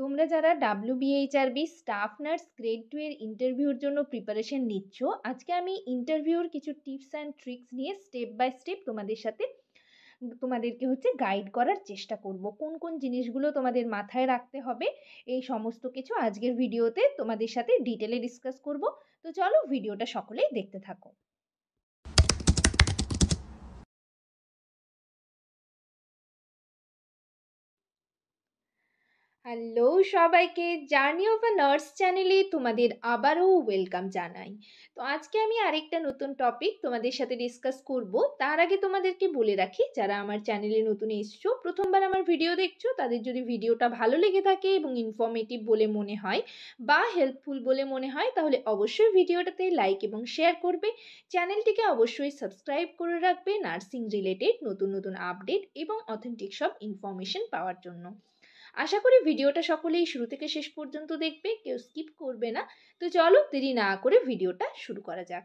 তোমরা যারা WBHRB staff nurse grade 2 এর ইন্টারভিউর জন্য প্রিপারেশন নিচ্ছ, আজকে আমি ইন্টারভিউর কিছু টিপস অ্যান্ড ট্রিক্স নিয়ে স্টেপ বাই স্টেপ তোমাদেরকে গাইড করার চেষ্টা করব। কোন কোন জিনিসগুলো তোমাদের মাথায় রাখতে হবে এই সমস্ত কিছু আজকের ভিডিওতে তোমাদের সাথে ডিটেলে ডিসকাস করব। তো চলো ভিডিওটা সকলেই দেখতে থাকো। হ্যালো সবাইকে, জার্নি অফ আ নার্স চ্যানেলে তোমাদের আবারও ওয়েলকাম জানাই। তো আজকে আমি আরেকটা নতুন টপিক তোমাদের সাথে ডিসকাস করব। তার আগে তোমাদেরকে বলে রাখি, যারা আমার চ্যানেলে নতুন এসছো, প্রথমবার আমার ভিডিও দেখছো, তাদের যদি ভিডিওটা ভালো লেগে থাকে এবং ইনফরমেটিভ বলে মনে হয় বা হেল্পফুল বলে মনে হয়, তাহলে অবশ্যই ভিডিওটাতে লাইক এবং শেয়ার করবে। চ্যানেলটিকে অবশ্যই সাবস্ক্রাইব করে রাখবে নার্সিং রিলেটেড নতুন নতুন আপডেট এবং অথেন্টিক সব ইনফরমেশন পাওয়ার জন্য। আশা করি ভিডিওটা সকলেই শুরু থেকে শেষ পর্যন্ত দেখবে, কেউ স্কিপ করবে না। তো চলো দেরি না করে ভিডিওটা শুরু করা যাক।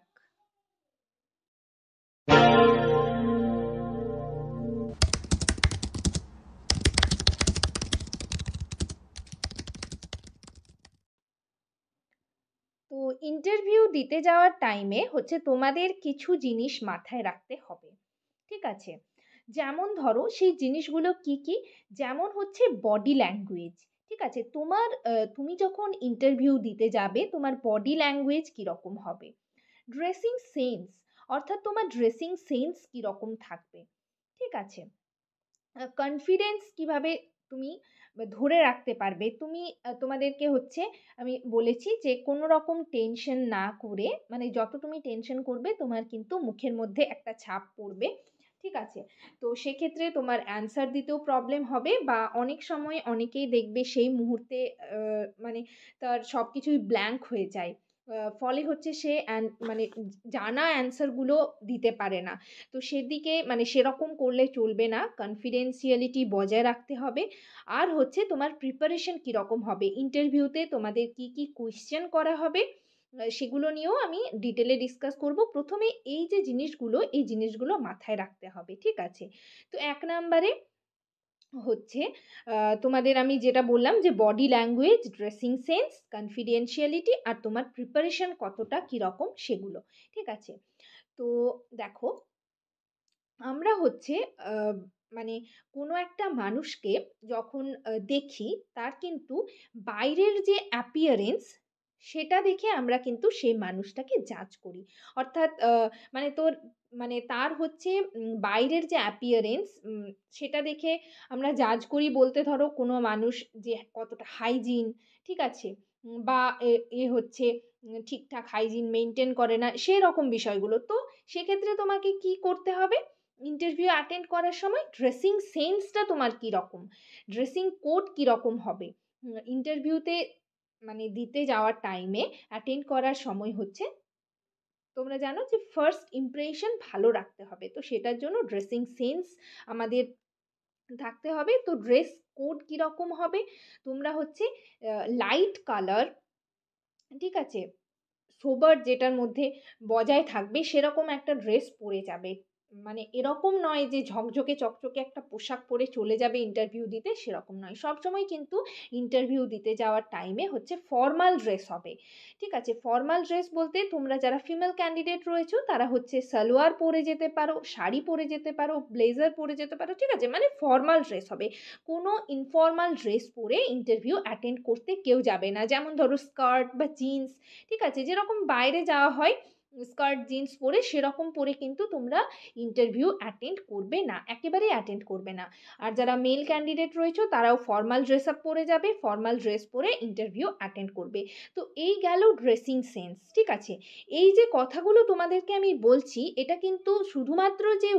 তো ইন্টারভিউ দিতে যাওয়ার টাইমে তোমাদের কিছু জিনিস মাথায় রাখতে হবে, ঠিক আছে? যেমন ধরো সেই জিনিসগুলো কি কি, যেমন বডি ল্যাঙ্গুয়েজ, ঠিক আছে? তুমি যখন ইন্টারভিউ দিতে যাবে, তোমার বডি ল্যাঙ্গুয়েজ কীরকম হবে। ড্রেসিং সেন্স, অর্থাৎ তোমার ড্রেসিং সেন্স কীরকম থাকবে, ঠিক আছে? কনফিডেন্স কিভাবে তুমি ধরে রাখতে পারবে। তোমাদেরকে আমি বলেছি যে কোনো রকম টেনশন না করে, মানে যত তুমি টেনশন করবে তোমার কিন্তু মুখের মধ্যে একটা ছাপ পড়বে, ঠিক আছে? তো সেক্ষেত্রে তোমার অ্যান্সার দিতেও প্রবলেম হবে, বা অনেক সময় অনেকেই দেখবে সেই মুহূর্তে মানে তার সব কিছুই ব্ল্যাঙ্ক হয়ে যায়। ফলে সে মানে জানা অ্যান্সারগুলো দিতে পারে না। তো সেদিকে সেরকম করলে চলবে না, কনফিডেন্সিয়ালিটি বজায় রাখতে হবে। আর তোমার প্রিপারেশন কীরকম হবে, ইন্টারভিউতে তোমাদের কি কি কোয়েশ্চেন করা হবে, সেগুলো নিয়েও আমি ডিটেলে ডিসকাস করব। প্রথমে এই জিনিসগুলো মাথায় রাখতে হবে, ঠিক আছে? তো 1 নাম্বারে তোমাদের আমি যেটা বললাম যে body language, dressing sense, confidentiality আর তোমার প্রিপারেশন কতটা কীরকম সেগুলো, ঠিক আছে? তো দেখো, আমরা আহ, মানে কোনো একটা মানুষকে যখন দেখি, তার কিন্তু বাইরের যে অ্যাপিয়ারেন্স, সেটা দেখে আমরা কিন্তু সেই মানুষটাকে জাজ করি। অর্থাৎ মানে তোর মানে তার বাইরের যে অ্যাপিয়ারেন্স, সেটা দেখে আমরা জাজ করি বলতে, ধরো কোনো মানুষ যে কতটা হাইজিন, ঠিক আছে? বা এ এ হচ্ছে ঠিকঠাক হাইজিন মেনটেন করে না, সেই রকম বিষয়গুলো। তো সেক্ষেত্রে তোমাকে কি করতে হবে, ইন্টারভিউ অ্যাটেন্ড করার সময় ড্রেসিং সেন্সটা তোমার কি রকম, ড্রেসিং কোড কি রকম হবে। ইন্টারভিউতে দিতে যাওয়ার টাইমে, অ্যাটেন্ড করার সময় তোমরা জানো যে ফার্স্ট ইমপ্রেশন ভালো রাখতে হবে। তো সেটার জন্য ড্রেসিং সেন্স আমাদের থাকতে হবে। তো ড্রেস কোড কীরকম হবে, তোমরা লাইট কালার, ঠিক আছে, সোবার যেটার মধ্যে বজায় থাকবে সেরকম একটা ড্রেস পরে যাবে। এরকম নয় যে ঝকঝকে চকচকে একটা পোশাক পরে চলে যাবে ইন্টারভিউ দিতে, সেরকম নয়। সবসময় কিন্তু ইন্টারভিউ দিতে যাওয়ার টাইমে ফর্মাল ড্রেস হবে, ঠিক আছে? ফর্মাল ড্রেস বলতে তোমরা যারা ফিমেল ক্যান্ডিডেট রয়েছো, তারা সালোয়ার পরে যেতে পারো, শাড়ি পরে যেতে পারো, ব্লেজার পরে যেতে পারো, ঠিক আছে? ফর্মাল ড্রেস হবে। কোনো ইনফর্মাল ড্রেস পরে ইন্টারভিউ অ্যাটেন্ড করতে কেউ যাবে না। যেমন ধরো স্কার্ট বা জিন্স, ঠিক আছে, যেরকম বাইরে যাওয়া হয় স্কার্ট জিন্স পরে, সেরকম পরে কিন্তু তোমরা ইন্টারভিউ অ্যাটেন্ড করবে না, একেবারেই অ্যাটেন্ড করবে না। আর যারা মেল ক্যান্ডিডেট রয়েছে, তারাও ফর্মাল ড্রেস আপ পরে যাবে, ফর্মাল ড্রেস পরে ইন্টারভিউ অ্যাটেন্ড করবে। তো এই গেল ড্রেসিং সেন্স, ঠিক আছে? এই যে কথাগুলো তোমাদেরকে আমি বলছি, এটা কিন্তু শুধুমাত্র যে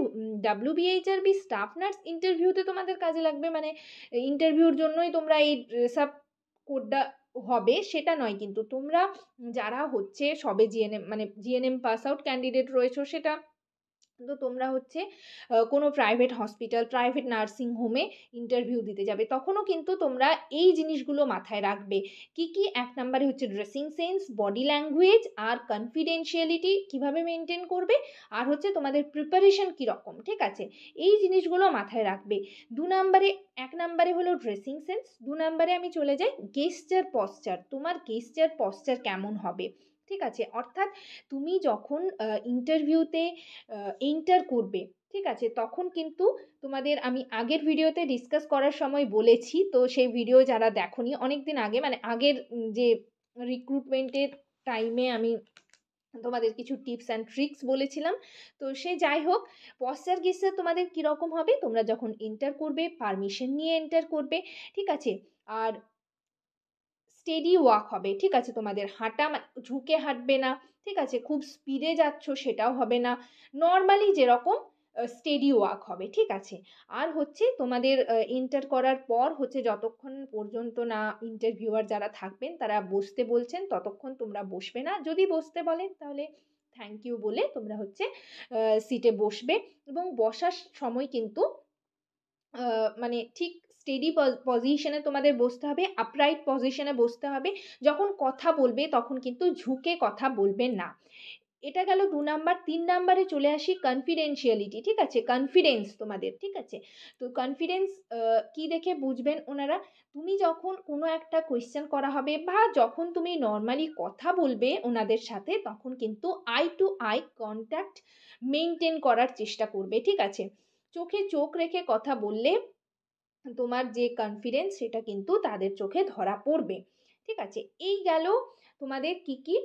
WBHRB স্টাফ নার্স ইন্টারভিউতে তোমাদের কাজে লাগবে, ইন্টারভিউর জন্যই তোমরা এই ড্রেস আপ কোডটা হবে সেটা নয়। কিন্তু তোমরা যারা সবে জিএনএম পাস আউট ক্যান্ডিডেট রয়েছে, সেটা তো তোমরা হচ্ছে কোনো প্রাইভেট হসপিটাল, প্রাইভেট নার্সিং হোমে ইন্টারভিউ দিতে যাবে। তখনও কিন্তু তোমরা এই জিনিসগুলো মাথায় রাখবে। কি, কি? ১ নাম্বারে হচ্ছে ড্রেসিং সেন্স, বডি ল্যাঙ্গুয়েজ আর কনফিডেনশিয়ালিটি কিভাবে মেইনটেইন করবে, আর হচ্ছে তোমাদের প্রিপারেশন কিরকম, ঠিক আছে? এই জিনিসগুলো মাথায় রাখবে। ২ নাম্বারে ১ নাম্বারে হলো ড্রেসিং সেন্স, ২ নাম্বারে আমি চলে যাই গেস্টার পশ্চার। তোমার গেস্টার পশ্চার কেমন হবে, ঠিক আছে? অর্থাৎ তুমি যখন ইন্টারভিউতে এন্টার করবে, ঠিক আছে? তখন কিন্তু তোমাদের আমি আগের ভিডিওতে ডিসকাস করার সময় বলেছি, তো সেই ভিডিও যারা দেখোনি অনেকদিন আগে, মানে আগের যে রিক্রুটমেন্টের টাইমে আমি তোমাদের কিছু টিপস অ্যান্ড ট্রিক্স বলেছিলাম। তো সে যাই হোক, পশ্চার গেস্টার তোমাদের কীরকম হবে তোমরা যখন এন্টার করবে, পারমিশন নিয়ে এন্টার করবে, ঠিক আছে? আর স্টেডি ওয়াক হবে, ঠিক আছে? তোমাদের হাঁটা ঝুঁকে হাঁটবে না, ঠিক আছে? খুব স্পিডে যাচ্ছ সেটাও হবে না। নরমালি যেরকম স্টেডি ওয়াক হবে, ঠিক আছে? আর হচ্ছে তোমাদের এন্টার করার পর হচ্ছে যতক্ষণ পর্যন্ত না ইন্টারভিউয়ার যারা থাকবেন তারা বসতে বলছেন ততক্ষণ তোমরা বসবে না। যদি বসতে বলেন তাহলে থ্যাংক ইউ বলে তোমরা হচ্ছে সিটে বসবে, এবং বসার সময় কিন্তু মানে ঠিক স্টেডি পজিশনে তোমাদের বসতে হবে, আপরাইট পজিশনে বসতে হবে। যখন কথা বলবে তখন কিন্তু ঝুঁকে কথা বলবে না। এটা গেল ২ নাম্বার। ৩ নাম্বারে চলে আসি কনফিডেনশিয়ালিটি, ঠিক আছে? কনফিডেন্স তোমাদের, ঠিক আছে? তো কনফিডেন্স কি দেখে বুঝবেন ওনারা? তুমি যখন কোনো একটা কোয়েশ্চেন করা হবে বা যখন তুমি নরমালি কথা বলবে ওনাদের সাথে, তখন কিন্তু eye to eye contact maintain করার চেষ্টা করবে, ঠিক আছে? চোখে চোখ রেখে কথা বললে তোমার যে কনফিডেন্স সেটা কিন্তু তাদের চোখে ধরা পড়বে, ঠিক আছে? এই গেল তোমাদের কি, কি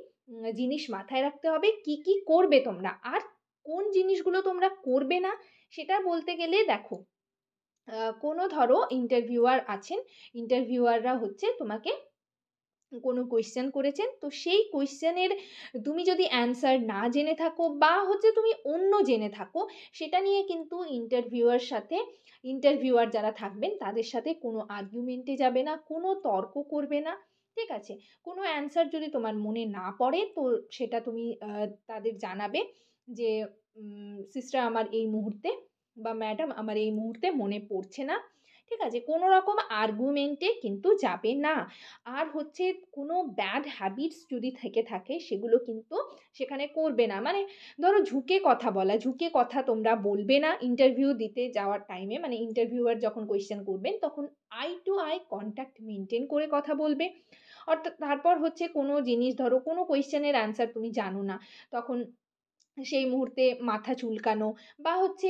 জিনিস মাথায় রাখতে হবে, কি, কি করবে তোমরা। আর কোন জিনিসগুলো তোমরা করবে না সেটা বলতে গেলে দেখো, কোনো ধরো ইন্টারভিউয়ার আছেন, ইন্টারভিউয়াররা হচ্ছে তোমাকে কোনো কোয়েশ্চেন করেছেন, তো সেই কোয়েশ্চেনের তুমি যদি অ্যান্সার না জেনে থাকো বা হচ্ছে তুমি অন্য জেনে থাকো, সেটা নিয়ে কিন্তু ইন্টারভিউয়ার যারা থাকবেন তাদের সাথে কোনো আর্গুমেন্টে যাবে না, কোনো তর্ক করবে না, ঠিক আছে? কোনো অ্যান্সার যদি তোমার মনে না পড়ে তো সেটা তুমি তাদের জানাবে যে সিস্টার আমার এই মুহূর্তে বা ম্যাডাম আমার এই মুহূর্তে মনে পড়ছে না, ঠিক আছে? কোনো রকম আর্গুমেন্টে কিন্তু যাবে না। আর হচ্ছে কোনো ব্যাড হ্যাবিটস যদি থেকে থাকে সেগুলো কিন্তু সেখানে করবে না। মানে ধরো ঝুঁকে কথা বলা, ঝুঁকে কথা তোমরা বলবে না ইন্টারভিউ দিতে যাওয়ার টাইমে, মানে ইন্টারভিউয়ার যখন কোয়েশ্চেন করবেন তখন eye to eye contact maintain করে কথা বলবে। অর্থাৎ তারপর হচ্ছে কোনো জিনিস ধরো কোনো কোয়েশ্চেনের অ্যান্সার তুমি জানো না, তখন সেই মুহূর্তে মাথা চুলকানো বা হচ্ছে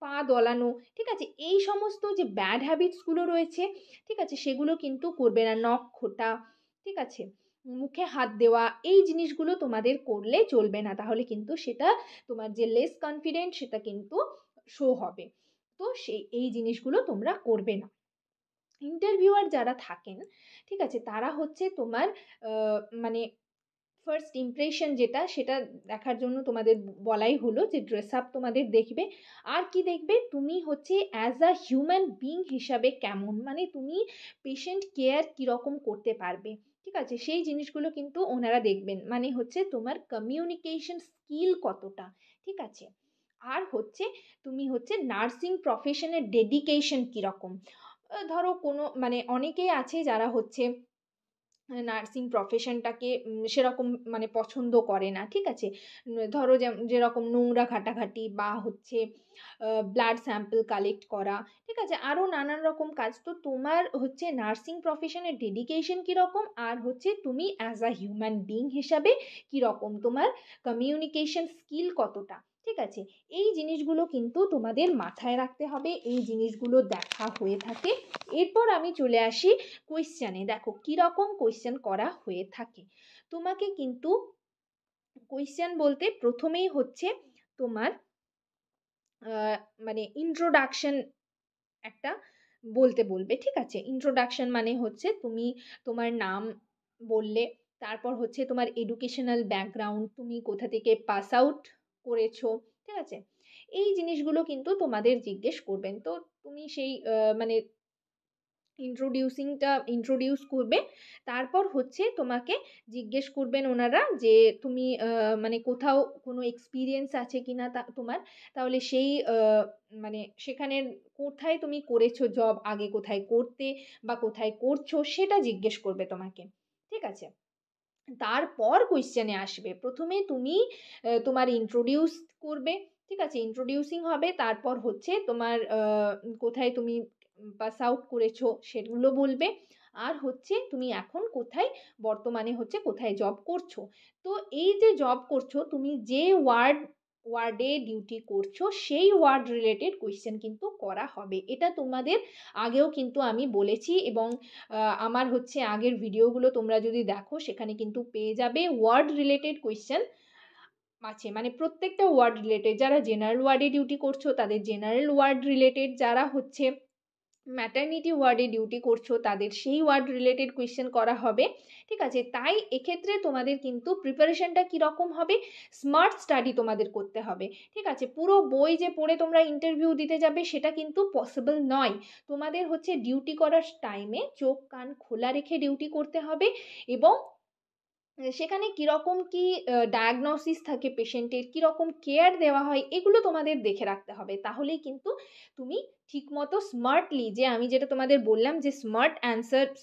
পা দোলানো, ঠিক আছে? এই সমস্ত যে ব্যাড হ্যাবিটসগুলো রয়েছে, ঠিক আছে? সেগুলো কিন্তু করবে না। নখ খোঁটা, ঠিক আছে? মুখে হাত দেওয়া, এই জিনিসগুলো তোমাদের করলে চলবে না। তাহলে কিন্তু সেটা তোমার যে লেস কনফিডেন্ট সেটা কিন্তু শো হবে। তো এই জিনিসগুলো তোমরা করবে না। ইন্টারভিউয়ার যারা থাকেন, ঠিক আছে? তারা হচ্ছে তোমার মানে ফার্স্ট ইমপ্রেশন যেটা সেটা দেখার জন্য তোমাদের বলাই হলো যে ড্রেস আপ তোমাদের দেখবে। আর কি দেখবে? তুমি হচ্ছে অ্যাজ আ হিউম্যান বিইং হিসাবে কেমন, মানে তুমি পেশেন্ট কেয়ার কীরকম করতে পারবে, ঠিক আছে? সেই জিনিসগুলো কিন্তু ওনারা দেখবেন। মানে হচ্ছে তোমার কমিউনিকেশন স্কিল কতটা, ঠিক আছে? আর হচ্ছে তুমি হচ্ছে নার্সিং প্রফেশনের ডেডিকেশন কীরকম। ধরো কোনো মানে অনেকেই আছে যারা হচ্ছে নার্সিং প্রফেশনটাকে সেরকম মানে পছন্দ করে না, ঠিক আছে? ধরো যেরকম নোংরা ঘাটাঘাটি বা হচ্ছে ব্লাড স্যাম্পল কালেক্ট করা, ঠিক আছে? আরও নানান রকম কাজ। তো তোমার হচ্ছে নার্সিং প্রফেশনের ডেডিকেশন কীরকম, আর হচ্ছে তুমি অ্যাজ আ হিউম্যান বিইং হিসাবে কীরকম, তোমার কমিউনিকেশন স্কিল কতটা, ঠিক আছে? এই জিনিসগুলো কিন্তু তোমাদের মাথায় রাখতে হবে, এই জিনিসগুলো দেখা হয়ে থাকে। এরপর আমি চলে আসি কোয়েশ্চেনে। দেখো কীরকম কোয়েশ্চেন করা হয়ে থাকে। তোমাকে কিন্তু কোয়েশ্চেন বলতে প্রথমেই হচ্ছে তোমার মানে ইন্ট্রোডাকশন একটা বলতে বলবে, ঠিক আছে? ইন্ট্রোডাকশন মানে হচ্ছে তুমি তোমার নাম বললে, তারপর হচ্ছে তোমার এডুকেশনাল ব্যাকগ্রাউন্ড, তুমি কোথা থেকে পাস আউট করেছো, ঠিক আছে? এই জিনিসগুলো কিন্তু তোমাদের জিজ্ঞেস করবেন। তো তুমি সেই মানে ইন্ট্রোডিউস করবে। তারপর হচ্ছে তোমাকে জিজ্ঞেস করবেন ওনারা যে তুমি মানে কোথাও কোনো এক্সপিরিয়েন্স আছে কিনা তোমার। তাহলে সেই মানে সেখানের কোথায় তুমি করেছো জব, আগে কোথায় করতে বা কোথায় করছো সেটা জিজ্ঞেস করবে তোমাকে। ঠিক আছে? তারপর কোয়েশ্চেনে আসবে। প্রথমে তুমি তোমার ইন্ট্রোডিউস করবে। ঠিক আছে? ইন্ট্রোডিউসিং হবে। তারপর হচ্ছে তোমার কোথায় তুমি পাস আউট করেছো সেগুলো বলবে। আর হচ্ছে তুমি এখন কোথায় বর্তমানে হচ্ছে কোথায় জব করছো। তো এই যে জব করছো তুমি যে ওয়ার্ডে ডিউটি করছো সেই ওয়ার্ড রিলেটেড কোয়েশ্চেন কিন্তু করা হবে। এটা তোমাদের আগেও কিন্তু আমি বলেছি, এবং আমার হচ্ছে আগের ভিডিওগুলো তোমরা যদি দেখো সেখানে কিন্তু পেয়ে যাবে ওয়ার্ড রিলেটেড কোয়েশ্চেন আছে। মানে প্রত্যেকটা ওয়ার্ড রিলেটেড, যারা জেনারেল ওয়ার্ডে ডিউটি করছো তাদের জেনারেল ওয়ার্ড রিলেটেড, যারা হচ্ছে ম্যাটারনিটি ওয়ার্ডে ডিউটি করছো তাদের সেই ওয়ার্ড রিলেটেড কোয়েশ্চেন করা হবে। ঠিক আছে? তাই এক্ষেত্রে তোমাদের কিন্তু প্রিপারেশনটা কীরকম হবে, স্মার্ট স্টাডি তোমাদের করতে হবে। ঠিক আছে? পুরো বই যে পড়ে তোমরা ইন্টারভিউ দিতে যাবে সেটা কিন্তু পসিবল নয়। তোমাদের হচ্ছে ডিউটি করার টাইমে চোখ কান খোলা রেখে ডিউটি করতে হবে, এবং সেখানে কীরকম কী ডায়াগনোসিস থাকে পেশেন্টের, কীরকম কেয়ার দেওয়া হয় এগুলো তোমাদের দেখে রাখতে হবে। তাহলেই কিন্তু তুমি ঠিকমতো স্মার্টলি, যে আমি যেটা তোমাদের বললাম যে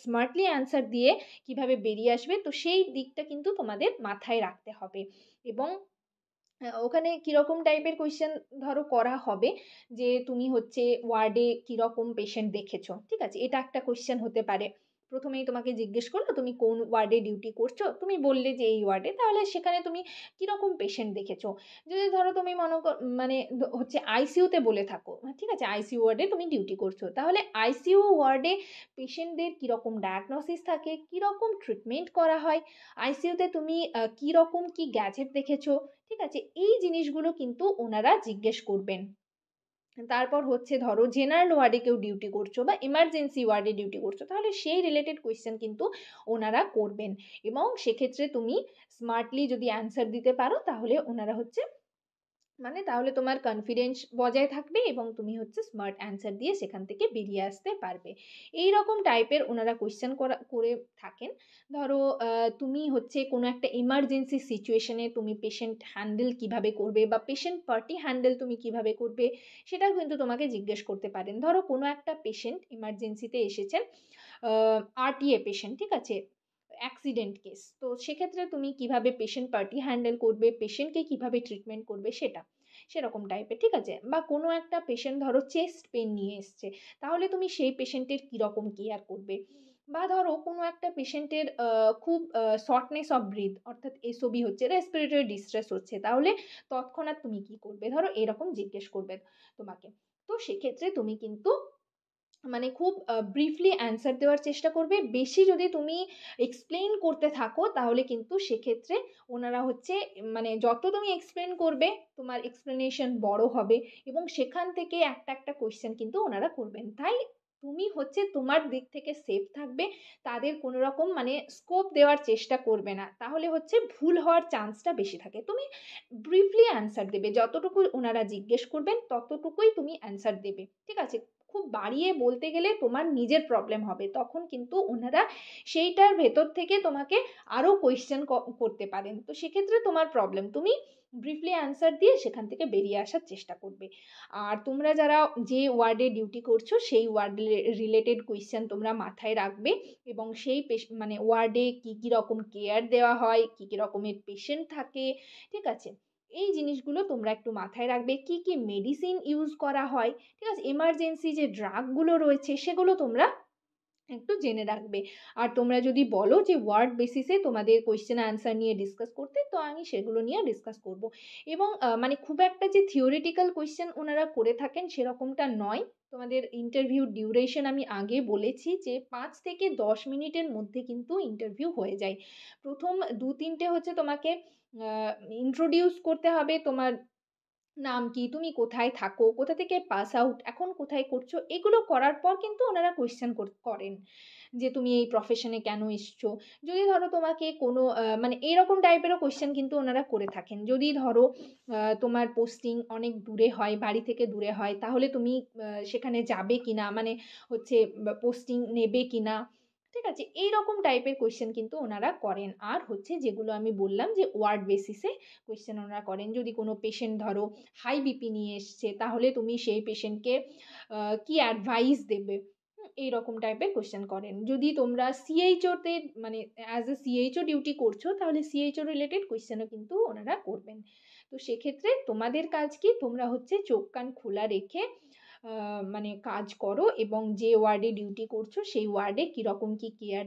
স্মার্টলি অ্যান্সার দিয়ে কিভাবে বেরিয়ে আসবে, তো সেই দিকটা কিন্তু তোমাদের মাথায় রাখতে হবে। এবং ওখানে কীরকম টাইপের কোয়েশ্চেন ধরো করা হবে, যে তুমি হচ্ছে ওয়ার্ডে কীরকম পেশেন্ট দেখেছো। ঠিক আছে? এটা একটা কোয়েশ্চেন হতে পারে। প্রথমেই তোমাকে জিজ্ঞেস করলো তুমি কোন ওয়ার্ডে ডিউটি করছো, তুমি বললে যে এই ওয়ার্ডে, তাহলে সেখানে তুমি কীরকম পেশেন্ট দেখেছো। যদি ধরো তুমি মানে হচ্ছে আইসিইউতে বলে থাকো, ঠিক আছে, আইসিইউ ওয়ার্ডে তুমি ডিউটি করছো, তাহলে আইসিইউ ওয়ার্ডে পেশেন্টদের কীরকম ডায়াগনোসিস থাকে, কীরকম ট্রিটমেন্ট করা হয়, আইসিইউতে তুমি কীরকম কী গ্যাজেট দেখেছো। ঠিক আছে? এই জিনিসগুলো কিন্তু ওনারা জিজ্ঞেস করবেন। তারপর হচ্ছে ধরো জেনারেল ওয়ার্ডে কেউ ডিউটি করছো বা এমার্জেন্সি ওয়ার্ডে ডিউটি করছো, তাহলে সেই রিলেটেড কোয়েশ্চেন কিন্তু ওনারা করবেন। এবং সেক্ষেত্রে তুমি স্মার্টলি যদি অ্যান্সার দিতে পারো তাহলে ওনারা হচ্ছে মানে তাহলে তোমার কনফিডেন্স বজায় থাকবে এবং তুমি হচ্ছে স্মার্ট অ্যান্সার দিয়ে সেখান থেকে বেরিয়ে আসতে পারবে। এই রকম টাইপের ওনারা কোয়েশ্চেন করে থাকেন। ধরো তুমি হচ্ছে কোনো একটা এমার্জেন্সি সিচুয়েশনে তুমি পেশেন্ট হ্যান্ডেল কিভাবে করবে বা পেশেন্ট পার্টি হ্যান্ডেল তুমি কিভাবে করবে সেটাও কিন্তু তোমাকে জিজ্ঞেস করতে পারেন। ধরো কোনো একটা পেশেন্ট এমার্জেন্সিতে এসেছেন, আরটিএ পেশেন্ট, ঠিক আছে, অ্যাক্সিডেন্ট কেস, তো সেক্ষেত্রে তুমি কিভাবে পেশেন্ট পার্টি হ্যান্ডেল করবে, পেশেন্টকে কিভাবে ট্রিটমেন্ট করবে সেটা সেরকম টাইপের। ঠিক আছে? বা কোনো একটা পেশেন্ট ধরো চেস্ট পেন নিয়ে এসছে, তাহলে তুমি সেই পেশেন্টের কীরকম কেয়ার করবে। বা ধরো কোনো একটা পেশেন্টের খুব শর্টনেস অফ ব্রিথ, অর্থাৎ এসওবি হচ্ছে, রেসপিরেটরি ডিস্ট্রেস হচ্ছে, তাহলে তৎক্ষণাৎ তুমি কি করবে, ধরো এরকম জিজ্ঞেস করবে তোমাকে। তো সেক্ষেত্রে তুমি কিন্তু মানে খুব ব্রিফলি অ্যান্সার দেওয়ার চেষ্টা করবে। বেশি যদি তুমি এক্সপ্লেইন করতে থাকো তাহলে কিন্তু সেক্ষেত্রে ওনারা হচ্ছে মানে যত তুমি এক্সপ্লেন করবে তোমার এক্সপ্লেনেশন বড় হবে, এবং সেখান থেকে একটা একটা কোয়েশ্চেন কিন্তু ওনারা করবেন। তাই তুমি হচ্ছে তোমার দিক থেকে সেফ থাকবে, তাদের কোনো রকম মানে স্কোপ দেওয়ার চেষ্টা করবে না, তাহলে হচ্ছে ভুল হওয়ার চান্সটা বেশি থাকে। তুমি ব্রিফলি অ্যান্সার দেবে, যতটুকু ওনারা জিজ্ঞেস করবেন ততটুকুই তুমি অ্যান্সার দেবে। ঠিক আছে? খুব বাড়িয়ে বলতে গেলে তোমার নিজের প্রবলেম হবে, তখন কিন্তু ওনারা সেইটার ভেতর থেকে তোমাকে আরও কোয়েশ্চেন করতে পারেন, তো সেক্ষেত্রে তোমার প্রবলেম, তুমি ব্রিফলি অ্যান্সার দিয়ে সেখান থেকে বেরিয়ে আসার চেষ্টা করবে। আর তোমরা যারা যে ওয়ার্ডে ডিউটি করছো সেই ওয়ার্ড রিলেটেড কোয়েশ্চেন তোমরা মাথায় রাখবে, এবং সেই মানে ওয়ার্ডে কী কী রকম কেয়ার দেওয়া হয়, কী কী রকমের পেশেন্ট থাকে। ঠিক আছে? এই জিনিসগুলো তোমরা একটু মাথায় রাখবে, কি কি মেডিসিন ইউজ করা হয়। ঠিক আছে? এমার্জেন্সি যে ড্রাগগুলো রয়েছে সেগুলো তোমরা একটু জেনে রাখবে। আর তোমরা যদি বলো যে ওয়ার্ড বেসিসে তোমাদের কোয়েশ্চেন আনসার নিয়ে ডিসকাস করতে, তো আমি সেগুলো নিয়ে ডিসকাস করব। এবং মানে খুব একটা যে থিওরিটিক্যাল কোয়েশ্চেন ওনারা করে থাকেন সেরকমটা নয়। তোমাদের ইন্টারভিউ ডিউরেশন আমি আগে বলেছি যে 5 থেকে 10 মিনিটের মধ্যে কিন্তু ইন্টারভিউ হয়ে যায়। প্রথম 2-3টে হচ্ছে তোমাকে ইন্ট্রোডিউস করতে হবে তোমার নাম কি, তুমি কোথায় থাকো, কোথা থেকে পাস আউট, এখন কোথায় করছো, এগুলো করার পর কিন্তু ওনারা কোয়েশ্চেন করেন যে তুমি এই প্রফেশনে কেন এসছো। যদি ধরো তোমাকে কোনো মানে এরকম টাইপেরও কোয়েশ্চেন কিন্তু ওনারা করে থাকেন। যদি ধরো তোমার পোস্টিং অনেক দূরে হয়, বাড়ি থেকে দূরে হয়, তাহলে তুমি সেখানে যাবে কিনা, মানে হচ্ছে পোস্টিং নেবে কিনা, ঠিক আছে, এই রকম টাইপের কোয়েশ্চেন কিন্তু ওনারা করেন। আর হচ্ছে যেগুলো আমি বললাম যে ওয়ার্ড বেসিসে কোয়েশ্চেন ওনারা করেন, যদি কোনো পেশেন্ট ধরো হাই বিপি নিয়ে এসছে, তাহলে তুমি সেই পেশেন্টকে কি অ্যাডভাইস দেবে, এইরকম টাইপের কোয়েশ্চেন করেন। যদি তোমরা সিএইচওতে মানে অ্যাজ এ সিএইচও ডিউটি করছো, তাহলে সিএইচও রিলেটেড কোয়েশ্চেনও কিন্তু ওনারা করবেন। তো সেক্ষেত্রে তোমাদের কাজ কি, তোমরা হচ্ছে চোখ কান খোলা রেখে মানে কাজ করো, এবং যে ওয়ার্ডে ডিউটি করছো সেই ওয়ার্ডে কীরকম কী কেয়ার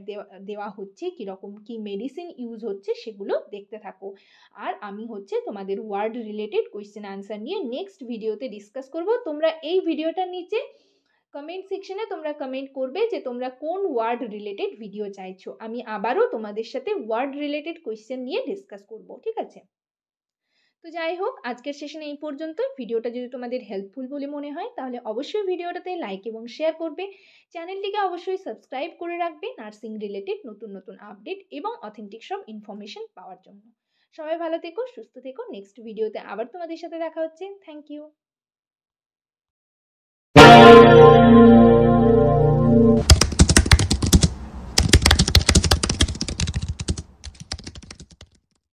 দেওয়া হচ্ছে, কীরকম কী মেডিসিন ইউজ হচ্ছে, সেগুলো দেখতে থাকো। আর আমি হচ্ছে তোমাদের ওয়ার্ড রিলেটেড কোয়েশ্চেন আনসার নিয়ে নেক্সট ভিডিওতে ডিসকাস করব। তোমরা এই ভিডিওটার নিচে কমেন্ট সেকশনে তোমরা কমেন্ট করবে যে তোমরা কোন ওয়ার্ড রিলেটেড ভিডিও চাইছো। আমি আবারও তোমাদের সাথে ওয়ার্ড রিলেটেড কোয়েশ্চেন নিয়ে ডিসকাস করব, ঠিক আছে? তো যাই হোক, আজকের সেশনে এই পর্যন্ত। ভিডিওটা যদি তোমাদের হেল্পফুল বলে মনে হয়, তাহলে অবশ্যই ভিডিওটাতে লাইক এবং শেয়ার করবে। চ্যানেলটিকে অবশ্যই সাবস্ক্রাইব করে রাখবে নার্সিং রিলেটেড নতুন নতুন আপডেট এবং অথেন্টিক সব ইনফরমেশন পাওয়ার জন্য। সবাই ভালো থেকো, সুস্থ থেকো। নেক্সট ভিডিওতে আবার তোমাদের সাথে দেখা হচ্ছে। Thank you.